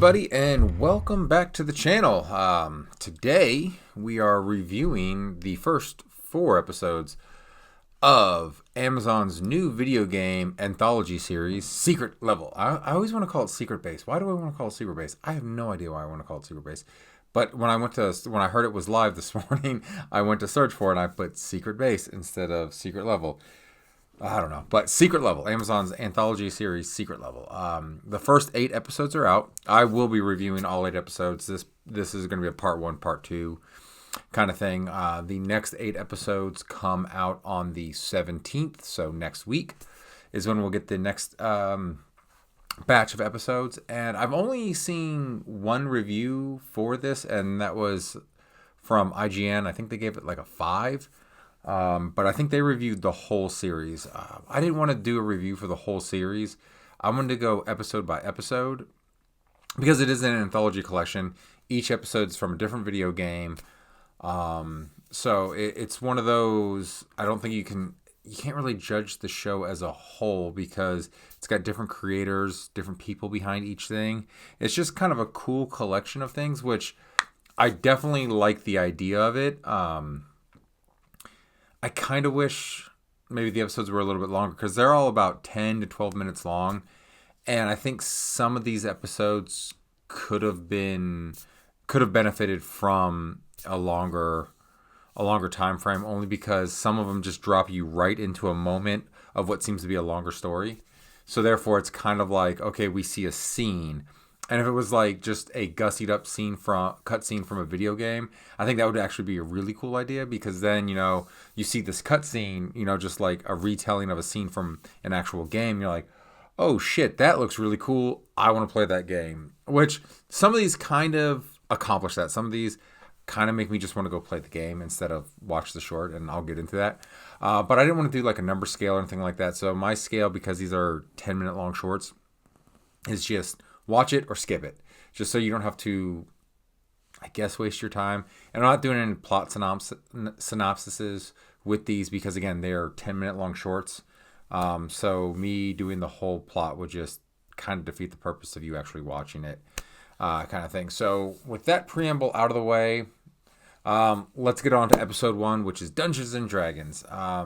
everybody, and welcome back to the channel. Today, we are reviewing the first 4 episodes of Amazon's new video game anthology series, Secret Level. I always want to call it Secret Base. Why do I want to call it Secret Base? I have no idea why I want to call it Secret Base. But when I heard it was live this morning, I went to search for it, and I put Secret Base instead of Secret Level. I don't know, but Secret Level, Amazon's anthology series, Secret Level. The first 8 episodes are out. I will be reviewing all 8 episodes. This is going to be a part 1, part 2 kind of thing. The next 8 episodes come out on the 17th, so next week is when we'll get the next batch of episodes. And I've only seen one review for this, and that was from IGN. I think they gave it like a 5. But I think they reviewed the whole series. I didn't want to do a review for the whole series. I wanted to go episode by episode because it is an anthology collection. Each episode is from a different video game. So it's one of those, I don't think you can't really judge the show as a whole because it's got different creators, different people behind each thing. It's just kind of a cool collection of things, which I definitely like the idea of it. I kind of wish maybe the episodes were a little bit longer because they're all about 10 to 12 minutes long. And I think some of these episodes could have benefited from a longer time frame, only because some of them just drop you right into a moment of what seems to be a longer story. So therefore it's kind of like, okay, we see a scene. And if it was like just a gussied up cutscene from a video game, I think that would actually be a really cool idea because then, you see this cutscene, just like a retelling of a scene from an actual game. You're like, oh shit, that looks really cool. I want to play that game. Which some of these kind of accomplish that. Some of these kind of make me just want to go play the game instead of watch the short, and I'll get into that. But I didn't want to do like a number scale or anything like that. So my scale, because these are 10-minute long shorts, is just watch it or skip it, just so you don't have to, I guess, waste your time. And I'm not doing any plot synopsises with these because, again, they are 10-minute long shorts. So me doing the whole plot would just kind of defeat the purpose of you actually watching it, kind of thing. So with that preamble out of the way, let's get on to episode 1, which is Dungeons and Dragons. I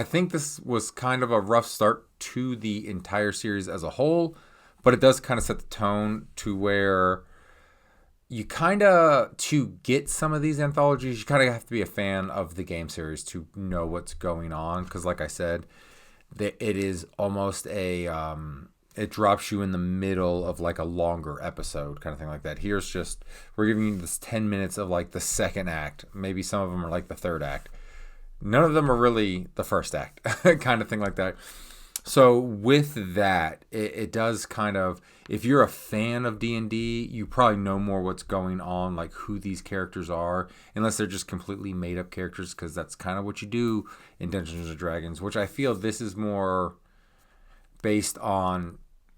think this was kind of a rough start to the entire series as a whole, but it does kind of set the tone to where you kind of, to get some of these anthologies, you kind of have to be a fan of the game series to know what's going on. Because like I said, it is almost it drops you in the middle of like a longer episode kind of thing like that. Here's just, we're giving you this 10 minutes of like the second act. Maybe some of them are like the third act. None of them are really the first act kind of thing like that. So with that, it does kind of, if you're a fan of D&D, you probably know more what's going on, like who these characters are, unless they're just completely made up characters, because that's kind of what you do in Dungeons & Dragons, which I feel this is more based on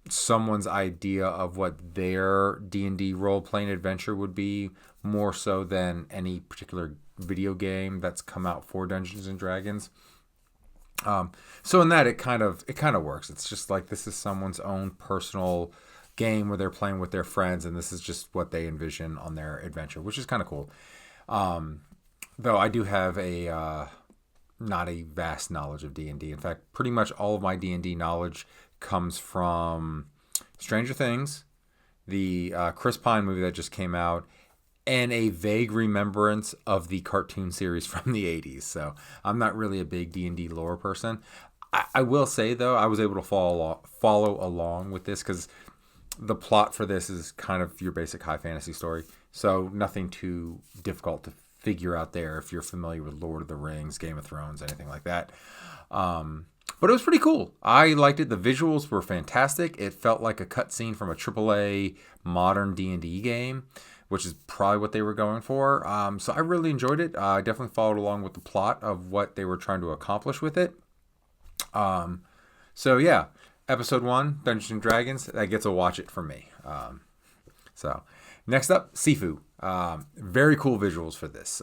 someone's idea of what their D&D role-playing adventure would be, more so than any particular video game that's come out for Dungeons & Dragons. So in that, it kind of works. It's just like, this is someone's own personal game where they're playing with their friends, and this is just what they envision on their adventure, which is kind of cool. Though I do have not a vast knowledge of D&D. In fact, pretty much all of my D&D knowledge comes from Stranger Things, the Chris Pine movie that just came out, and a vague remembrance of the cartoon series from the 80s. So I'm not really a big D&D lore person. I will say, though, I was able to follow along with this because the plot for this is kind of your basic high fantasy story. So nothing too difficult to figure out there if you're familiar with Lord of the Rings, Game of Thrones, anything like that. But it was pretty cool. I liked it. The visuals were fantastic. It felt like a cutscene from a AAA modern D&D game, which is probably what they were going for. So I really enjoyed it. I definitely followed along with the plot of what they were trying to accomplish with it. So yeah, episode 1, Dungeons and Dragons, that gets a watch it from me. So next up, Sifu. Very cool visuals for this.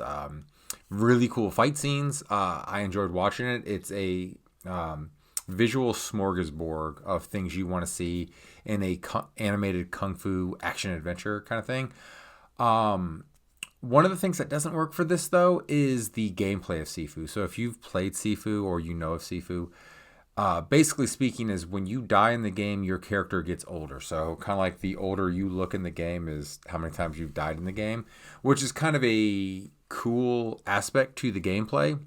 Really cool fight scenes. I enjoyed watching it. It's a visual smorgasbord of things you want to see in a animated kung fu action adventure kind of thing. One of the things that doesn't work for this, though, is the gameplay of Sifu. So if you've played Sifu or you know of Sifu, basically speaking, is when you die in the game, your character gets older. So kind of like the older you look in the game is how many times you've died in the game, which is kind of a cool aspect to the gameplay.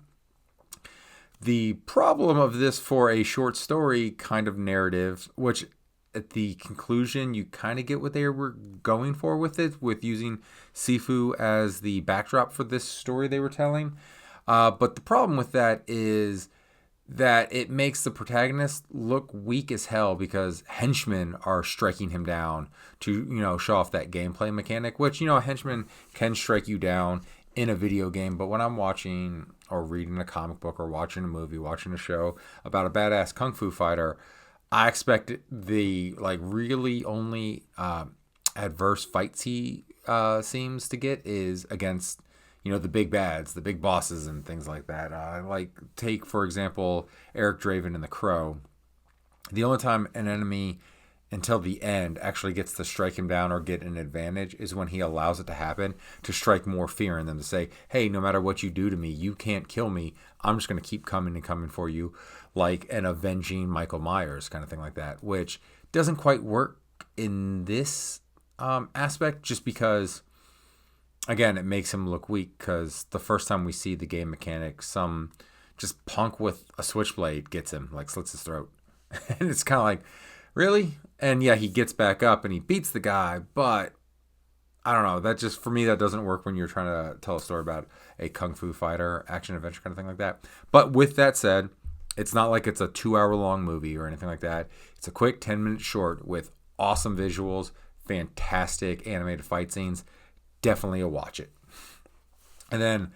The problem of this for a short story kind of narrative, which at the conclusion, you kind of get what they were going for with it, with using Sifu as the backdrop for this story they were telling. But the problem with that is that it makes the protagonist look weak as hell because henchmen are striking him down to, show off that gameplay mechanic, which, a henchman can strike you down in a video game. But when I'm watching or reading a comic book or watching a movie, watching a show about a badass kung fu fighter, I expect the really only adverse fights he seems to get is against the big bads, the big bosses, and things like that. Take for example Eric Draven in The Crow. The only time an enemy until the end actually gets to strike him down or get an advantage is when he allows it to happen to strike more fear in them, to say, hey, no matter what you do to me, you can't kill me. I'm just going to keep coming and coming for you, like an avenging Michael Myers kind of thing like that, which doesn't quite work in this aspect just because, again, it makes him look weak because the first time we see the game mechanic, some just punk with a switchblade gets him, slits his throat. And it's kind of like, really? And yeah, he gets back up and he beats the guy, but I don't know. That just, for me, that doesn't work when you're trying to tell a story about a kung fu fighter, action adventure kind of thing like that. But with that said, it's not like it's a 2-hour long movie or anything like that. It's a quick 10-minute short with awesome visuals, fantastic animated fight scenes. Definitely a watch it. And then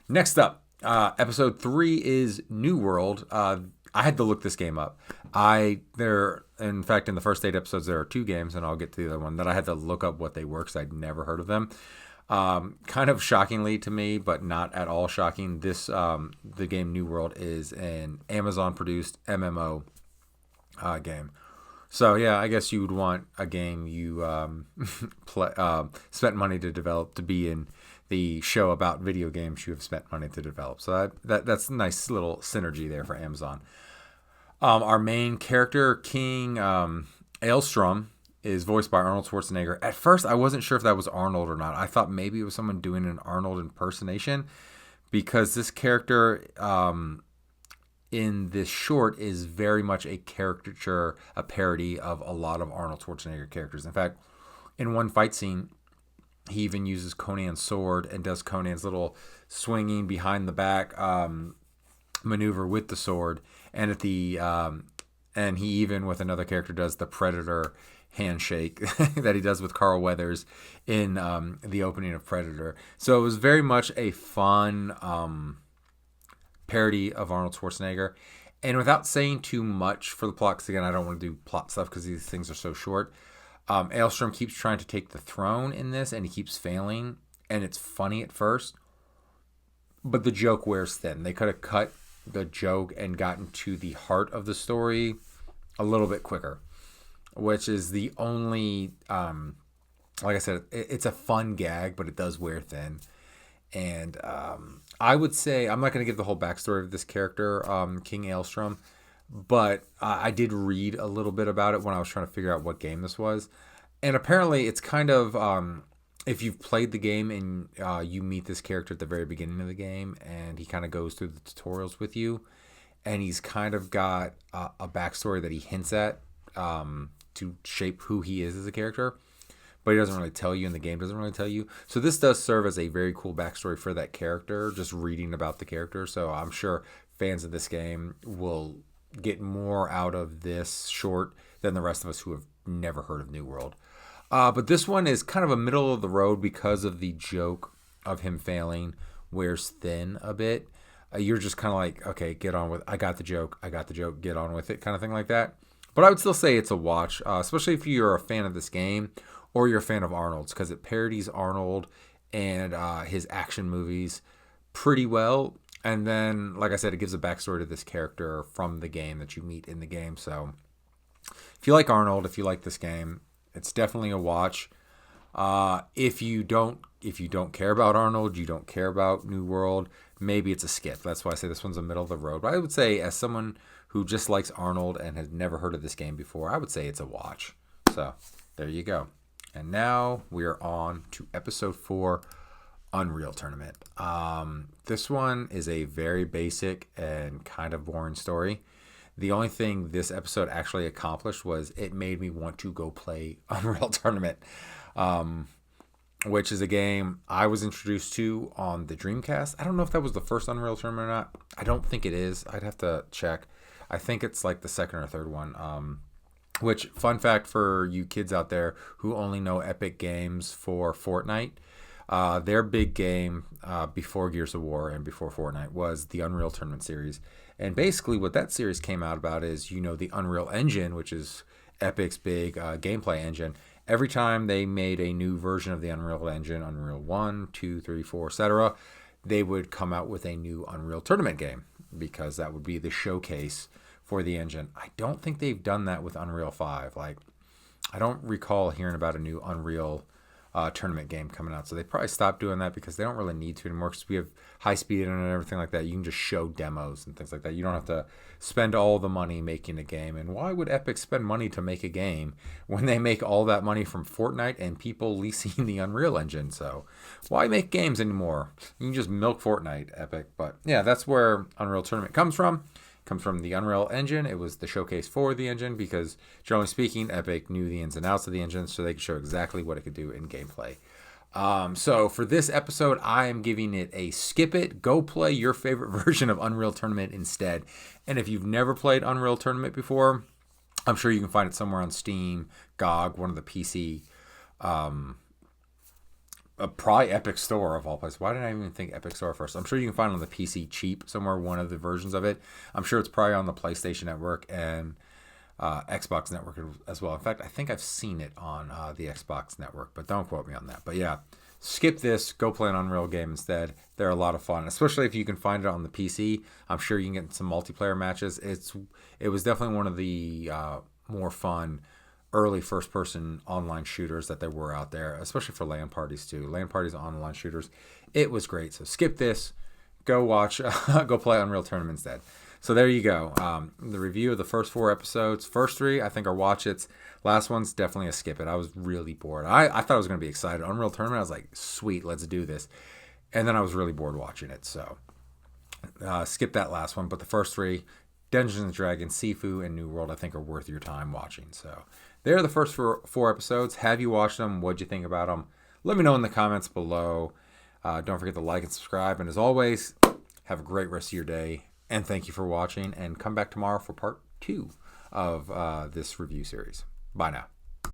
next up, episode 3 is New World. I had to look this game up. In fact, in the first 8 episodes, there are 2 games, and I'll get to the other one that I had to look up what they were because I'd never heard of them. Kind of shockingly to me, but not at all shocking. The game New World is an Amazon-produced MMO game. So yeah, I guess you would want a game you spent money to develop to be in the show about video games you have spent money to develop. So that's a nice little synergy there for Amazon. Our main character, King Aelstrom, is voiced by Arnold Schwarzenegger. At first, I wasn't sure if that was Arnold or not. I thought maybe it was someone doing an Arnold impersonation because this character in this short is very much a caricature, a parody of a lot of Arnold Schwarzenegger characters. In fact, in one fight scene, he even uses Conan's sword and does Conan's little swinging behind the back maneuver with the sword. And and he even with another character does the Predator handshake that he does with Carl Weathers in the opening of Predator. So it was very much a fun parody of Arnold Schwarzenegger. And without saying too much for the plot, because again, I don't want to do plot stuff because these things are so short. Aelstrom keeps trying to take the throne in this, and he keeps failing. And it's funny at first, but the joke wears thin. They could have cut the joke and gotten to the heart of the story a little bit quicker, which is the only, like I said, it's a fun gag, but it does wear thin. And I would say, I'm not going to give the whole backstory of this character, King Aelstrom, but I did read a little bit about it when I was trying to figure out what game this was. And apparently it's kind of, if you've played the game and you meet this character at the very beginning of the game and he kind of goes through the tutorials with you, and he's kind of got a backstory that he hints at to shape who he is as a character, but he doesn't really tell you, and the game doesn't really tell you. So this does serve as a very cool backstory for that character, just reading about the character. So I'm sure fans of this game will get more out of this short than the rest of us who have never heard of New World. But this one is kind of a middle of the road because of the joke of him failing wears thin a bit. You're just kind of like, okay, get on with, I got the joke, get on with it, kind of thing like that. But I would still say it's a watch, especially if you're a fan of this game or you're a fan of Arnold's, because it parodies Arnold and his action movies pretty well. And then, like I said, it gives a backstory to this character from the game that you meet in the game. So if you like Arnold, if you like this game, it's definitely a watch. If you don't care about Arnold, you don't care about New World, maybe it's a skip. That's why I say this one's a middle of the road. But I would say, as someone who just likes Arnold and has never heard of this game before, I would say it's a watch. So there you go. And now we are on to episode 4, Unreal Tournament. This one is a very basic and kind of boring story. The only thing this episode actually accomplished was it made me want to go play Unreal Tournament, which is a game I was introduced to on the Dreamcast. I don't know if that was the first Unreal Tournament or not. I don't think it is. I'd have to check. I think it's like the second or third one. Which, fun fact for you kids out there who only know Epic Games for Fortnite, their big game before Gears of War and before Fortnite was the Unreal Tournament series. And basically what that series came out about is, the Unreal Engine, which is Epic's big gameplay engine. Every time they made a new version of the Unreal Engine, Unreal 1, 2, 3, 4, etc., they would come out with a new Unreal Tournament game because that would be the showcase for the engine. I don't think they've done that with Unreal 5. Like, I don't recall hearing about a new Unreal tournament game coming out. So they probably stopped doing that because they don't really need to anymore, because we have high speed internet and everything like that. You can just show demos and things like that. You don't have to spend all the money making a game. And why would Epic spend money to make a game when they make all that money from Fortnite and people leasing the Unreal Engine? So why make games anymore? You can just milk Fortnite, Epic. But yeah, that's where Unreal Tournament comes from. Comes from the Unreal Engine. It was the showcase for the engine because, generally speaking, Epic knew the ins and outs of the engine, so they could show exactly what it could do in gameplay. So for this episode, I am giving it a skip it. Go play your favorite version of Unreal Tournament instead. And if you've never played Unreal Tournament before, I'm sure you can find it somewhere on Steam, GOG, one of the PC, probably Epic Store of all places. Why did I even think Epic Store first? I'm sure you can find it on the PC cheap somewhere, one of the versions of it. I'm sure it's probably on the PlayStation Network and Xbox Network as well. In fact, I think I've seen it on the Xbox Network, but don't quote me on that. But yeah, skip this. Go play an Unreal game instead. They're a lot of fun, especially if you can find it on the PC. I'm sure you can get some multiplayer matches. It was definitely one of the more fun early first-person online shooters that there were out there, especially for LAN parties too. LAN parties, online shooters. It was great. So skip this. Go watch. Go play Unreal Tournament instead. So there you go. The review of the first 4 episodes. First 3, I think, are watch it's. Last one's definitely a skip it. I was really bored. I thought I was going to be excited. Unreal Tournament, I was like, sweet, let's do this. And then I was really bored watching it. So skip that last one. But the first 3, Dungeons & Dragons, Sifu, and New World, I think, are worth your time watching. So there are the first 4 episodes. Have you watched them? What'd you think about them? Let me know in the comments below. Don't forget to like and subscribe. And as always, have a great rest of your day. And thank you for watching. And come back tomorrow for part 2 of this review series. Bye now.